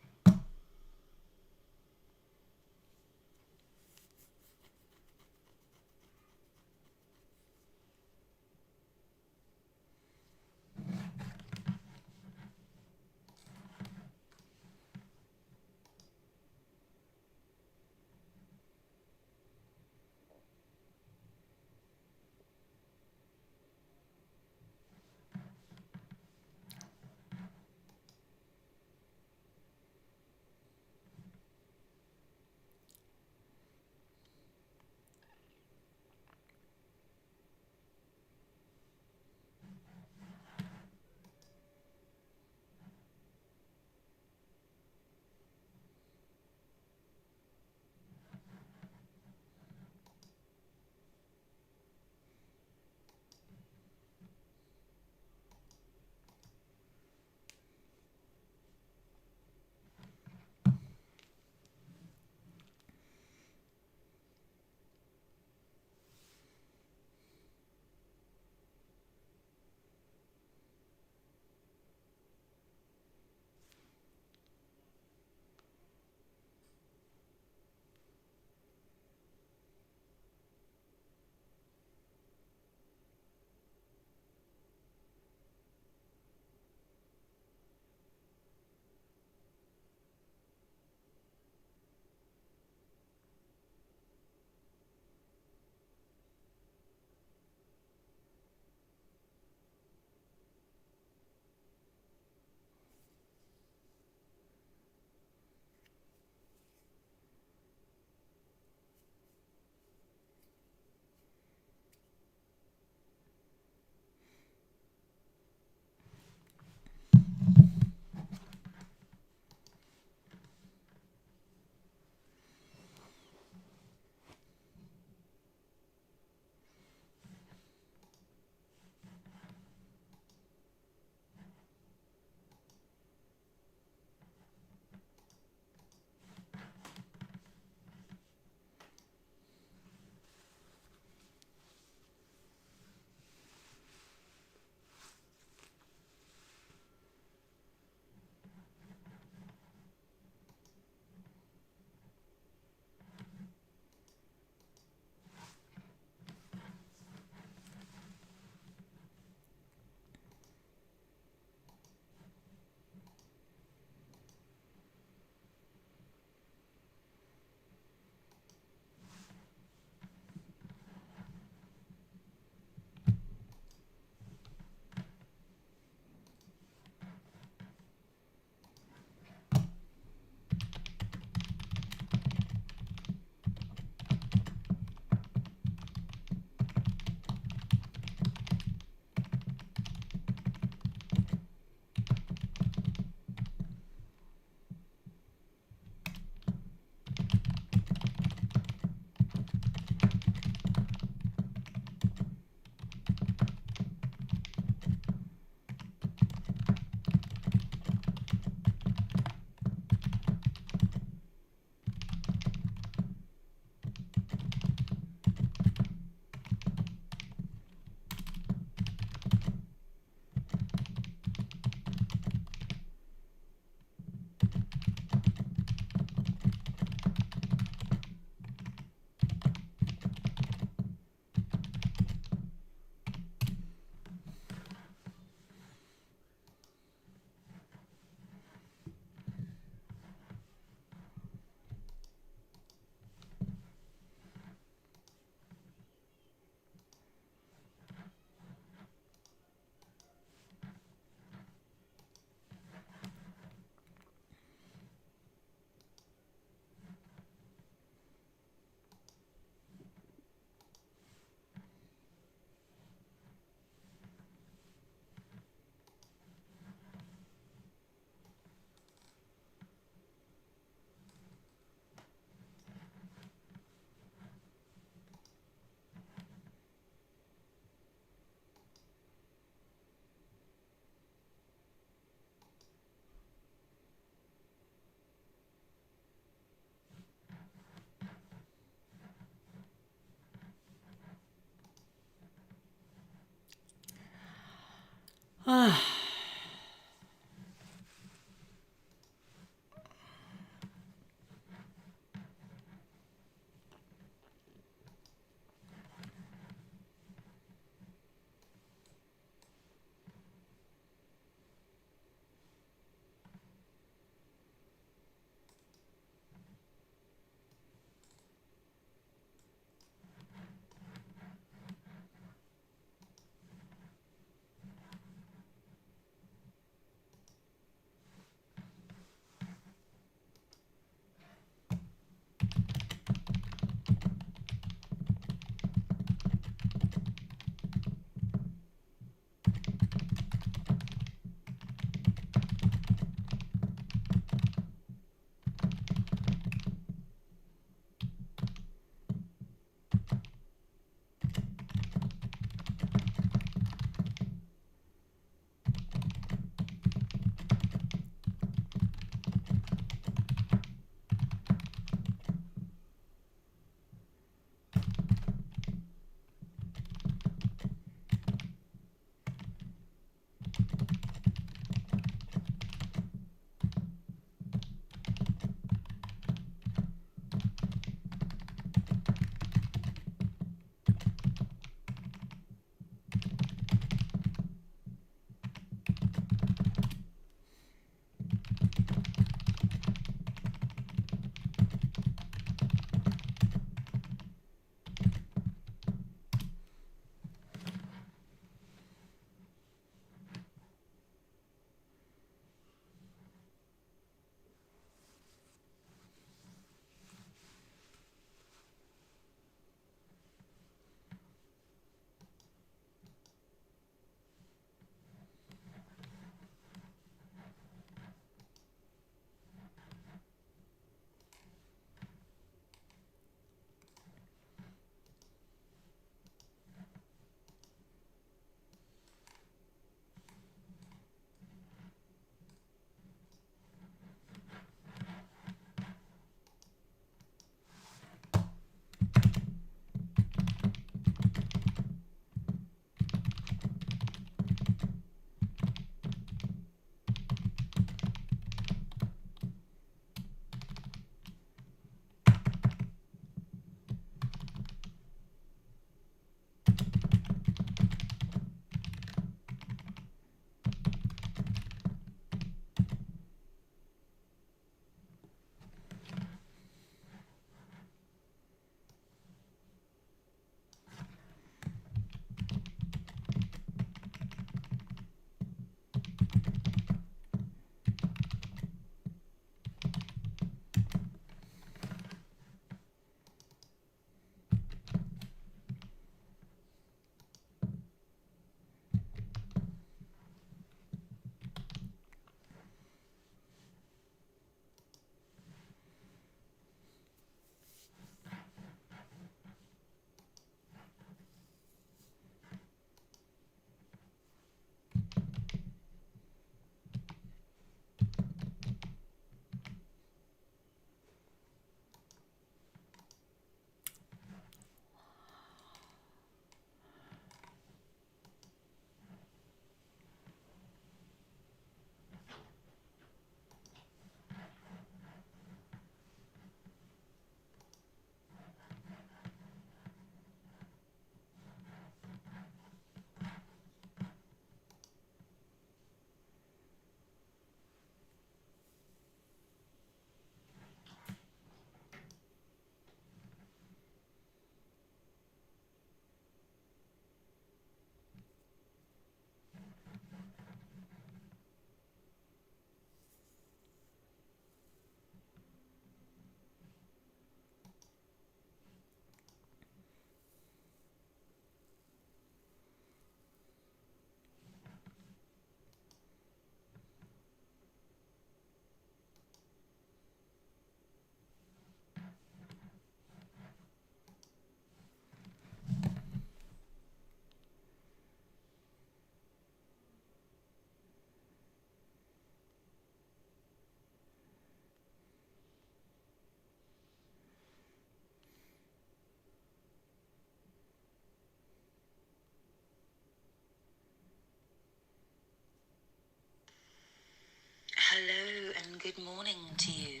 good morning to you.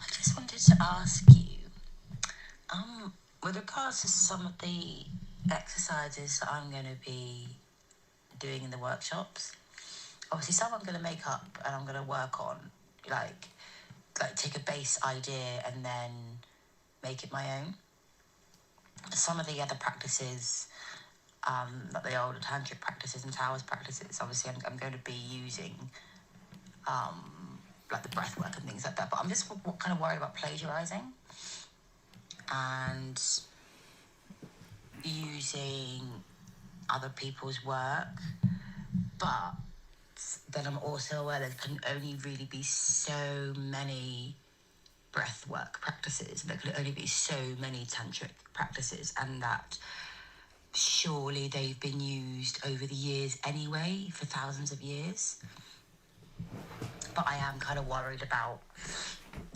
I just wanted to ask you, with regards to some of the exercises that I'm going to be doing in the workshops, obviously some I'm going to make up and I'm going to work on, like take a base idea and then make it my own. Some of the other practices, like the older tantric practices and Taoist practices, obviously I'm going to be using like the breath work and things like that, but I'm just kind of worried about plagiarizing and using other people's work. But then I'm also aware there can only really be so many breath work practices, there can only be so many tantric practices, and that surely they've been used over the years anyway, for thousands of years. But I am kind of worried about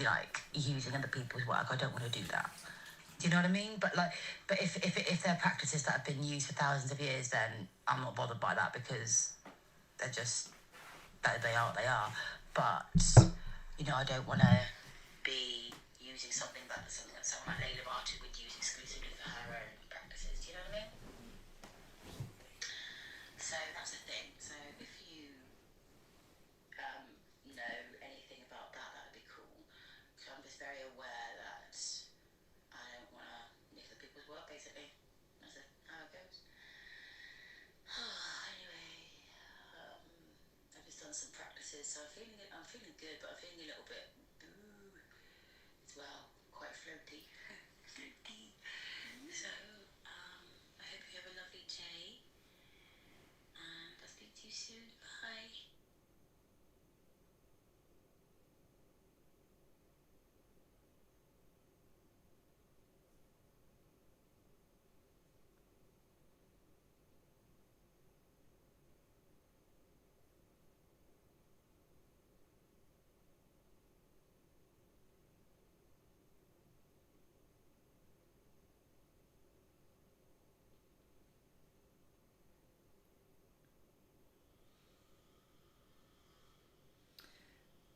like using other people's work. I don't want to do that. Do you know what I mean? But if they're practices that have been used for thousands of years, then I'm not bothered by that, because they're just they are what they are. But I don't want to be using something that someone like Layla Barton would use exclusively for her own practices. Do you know what I mean? So that's the thing. So if you know anything about that, that'd be cool. So I'm just very aware that I don't want to nick other people's work, basically. That's how it goes. Anyway, I've just done some practices, so I'm feeling good, but I'm feeling a little bit as well, quite floaty. Floaty. So, I hope you have a lovely day, and I'll speak to you soon. Bye.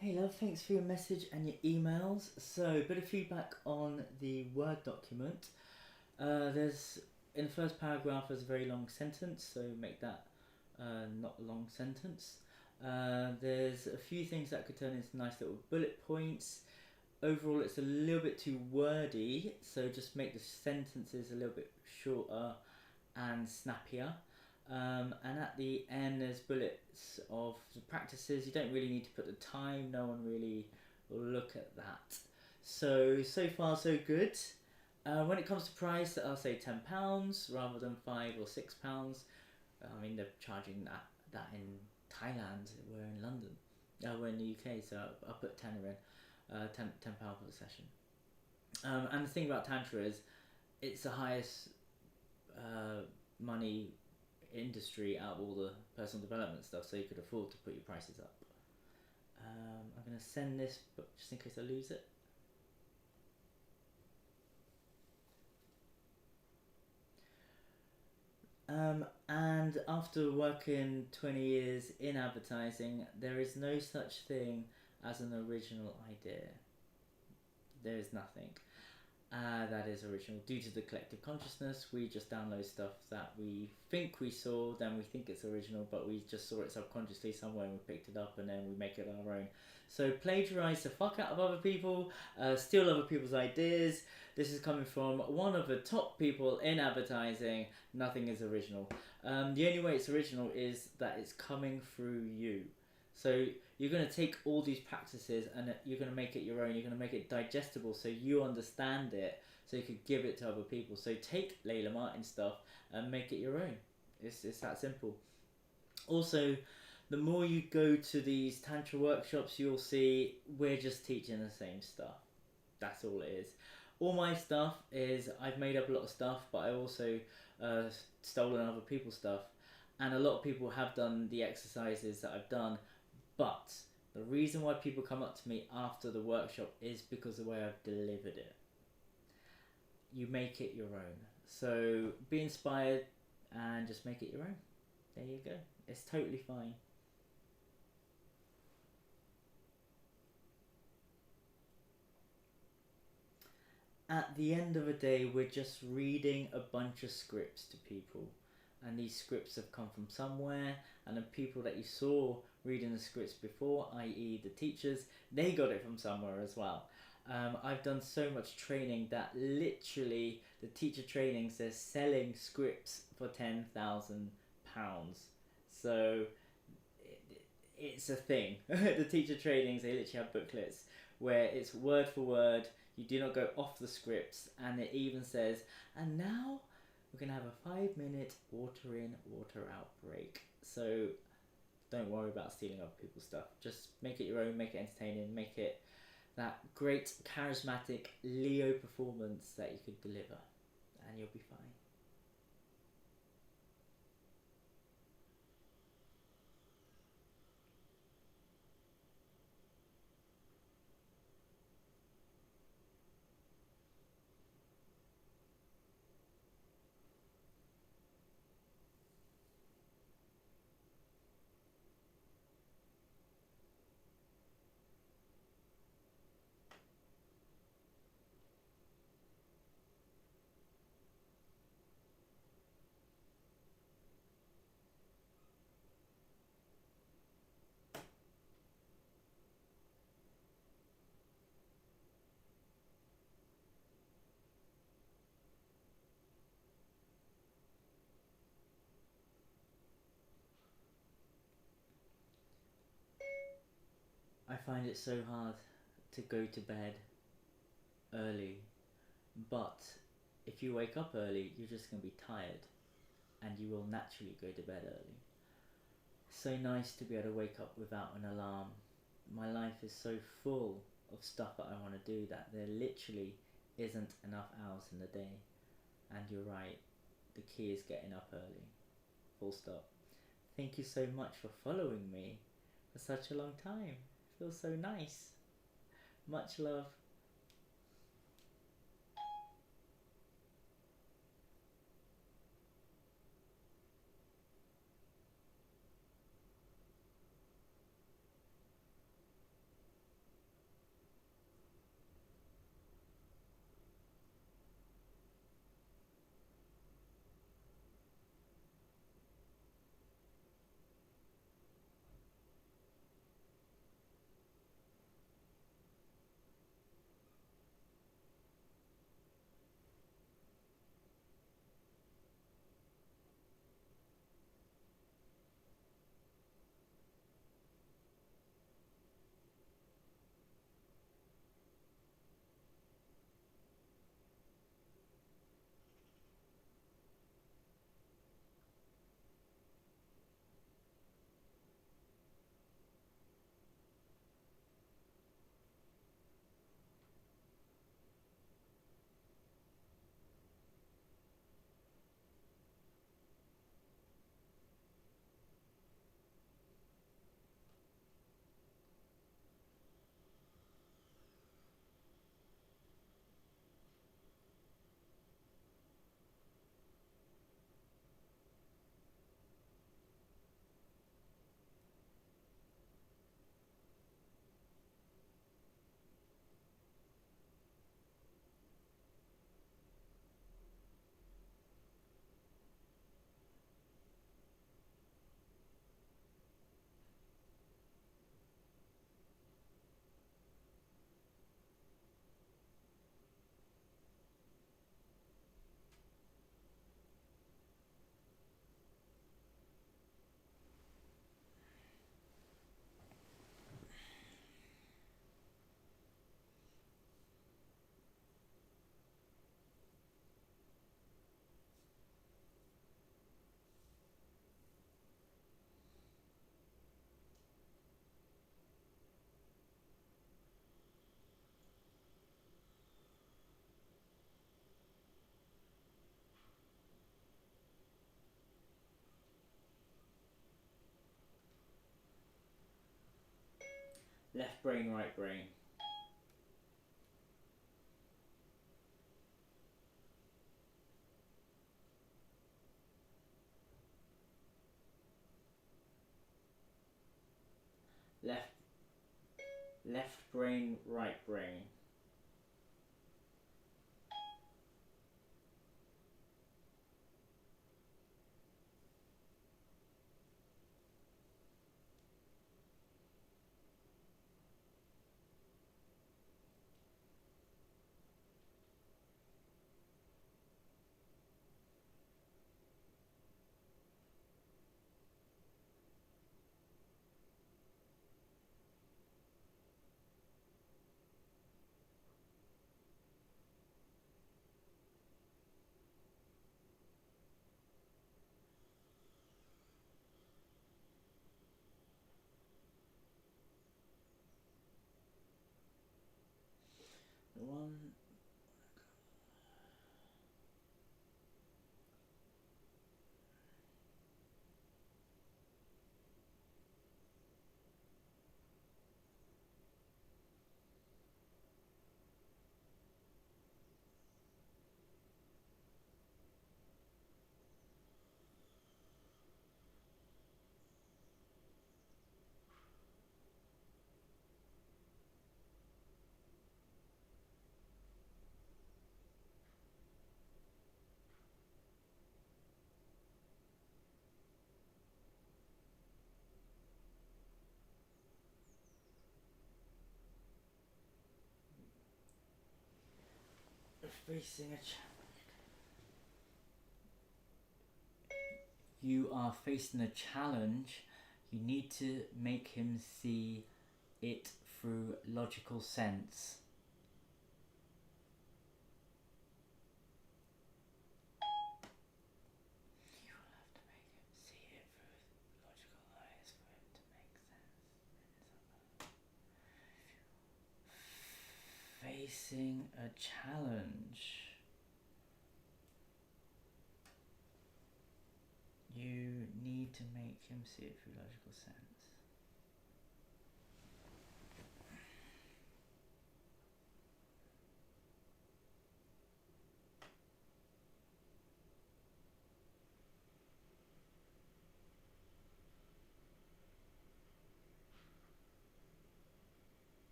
Hey love, thanks for your message and your emails. So, a bit of feedback on the Word document. There's in the first paragraph there's a very long sentence, so make that not a long sentence. There's a few things that could turn into nice little bullet points. Overall, it's a little bit too wordy, so just make the sentences a little bit shorter and snappier. And at the end, there's bullets of the practices. You don't really need to put the time. No one really will look at that. So far so good. When it comes to price, I'll say £10 rather than £5 or £6. I mean, they're charging that in Thailand. We're in London. We're in the UK, so I'll put tenner in. £10 for the session. And the thing about Tantra is, it's the highest money industry out of all the personal development stuff, so you could afford to put your prices up. I'm going to send this, but just in case I lose it. And after working 20 years in advertising, there is no such thing as an original idea. There is nothing that is original. Due to the collective consciousness, we just download stuff that we think we saw, then we think it's original, but we just saw it subconsciously somewhere and we picked it up and then we make it our own. So plagiarize the fuck out of other people, steal other people's ideas. This is coming from one of the top people in advertising. Nothing is original. The only way it's original is that it's coming through you. So you're going to take all these practices and you're going to make it your own. You're going to make it digestible so you understand it, so you could give it to other people. So take Layla Martin stuff and make it your own. It's that simple. Also, the more you go to these Tantra workshops, you'll see we're just teaching the same stuff. That's all it is. All my stuff is, I've made up a lot of stuff, but I also stolen other people's stuff. And a lot of people have done the exercises that I've done, but the reason why people come up to me after the workshop is because of the way I've delivered it. You make it your own. So be inspired and just make it your own. There you go. It's totally fine. at the end of the day, we're just reading a bunch of scripts to people. And these scripts have come from somewhere, and the people that you saw reading the scripts before, i.e. the teachers, they got it from somewhere as well. I've done so much training that literally the teacher trainings, they're selling scripts for £10,000. So it's a thing. The teacher trainings, they literally have booklets where it's word for word, you do not go off the scripts, and it even says, and now we're going to have a 5-minute water in, water out break. So don't worry about stealing other people's stuff. Just make it your own, make it entertaining, make it that great charismatic Leo performance that you could deliver, and you'll be fine. I find it so hard to go to bed early, but if you wake up early, you're just going to be tired, and you will naturally go to bed early. So nice to be able to wake up without an alarm. My life is so full of stuff that I want to do that there literally isn't enough hours in the day. And you're right, the key is getting up early. Full stop. Thank you so much for following me for such a long time. It feels so nice. Much love. Left brain, right brain. Left left brain, right brain. facing a challenge. You are facing a challenge. You need to make him see it through logical sense. You will have to make him see it through logical eyes for him to make sense. Facing a challenge. You need to make him see it through logical sense.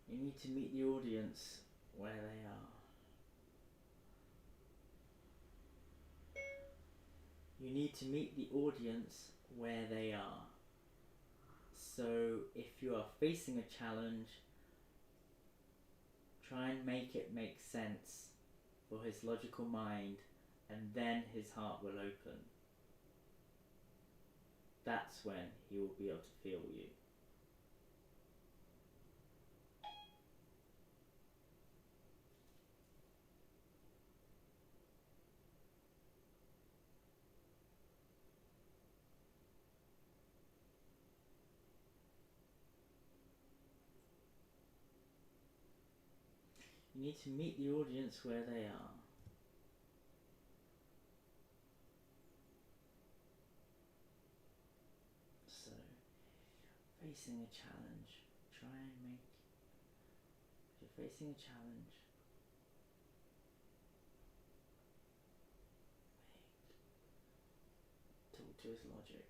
You need to meet the audience where they are. You need to meet the audience where they are. So if you are facing a challenge, try and make it make sense for his logical mind, and then his heart will open. That's when he will be able to feel you. You need to meet the audience where they are. So, facing a challenge, try and make, if you're facing a challenge, talk to his logic.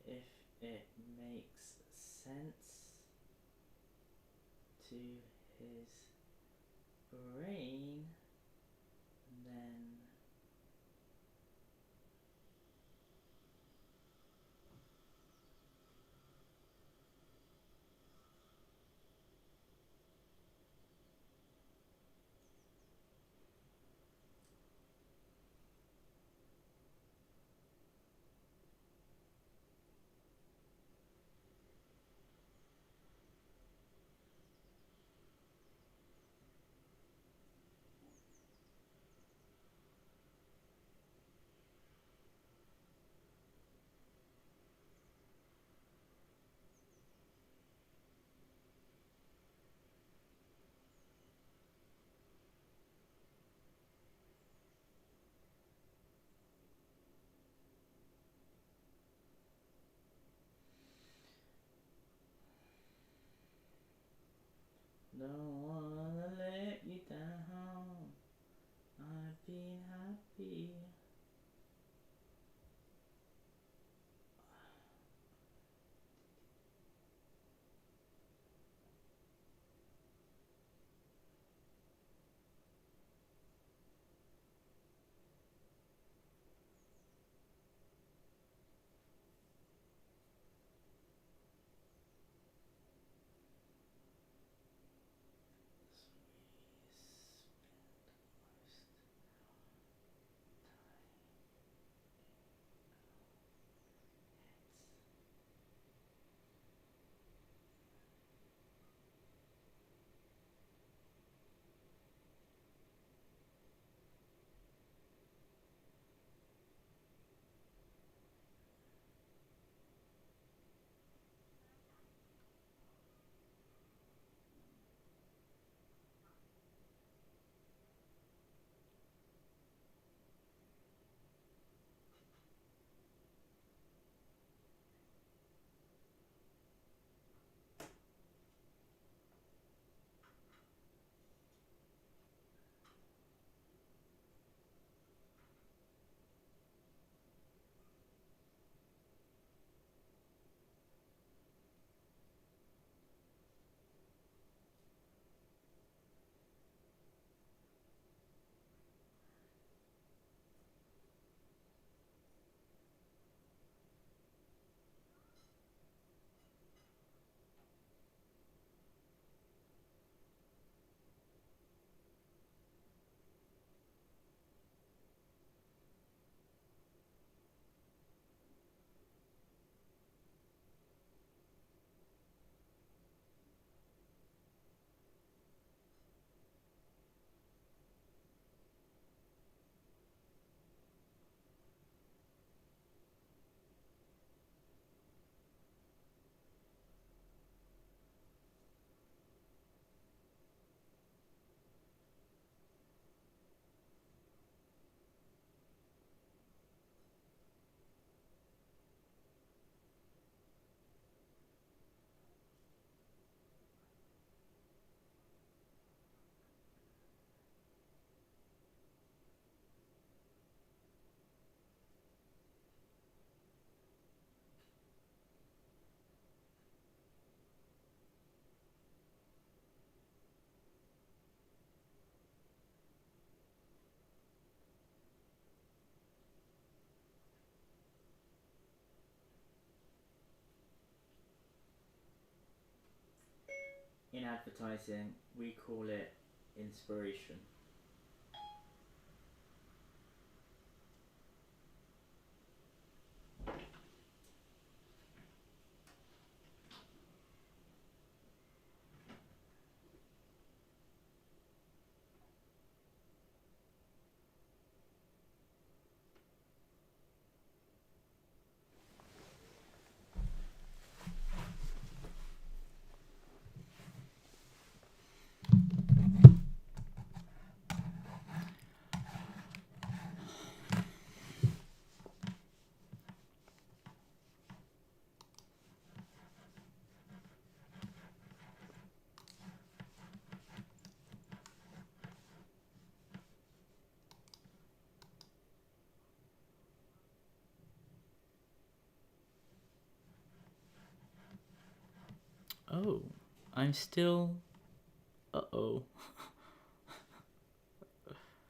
If it makes sense to his brain, then in advertising, we call it inspiration. Oh, I'm still... Uh-oh.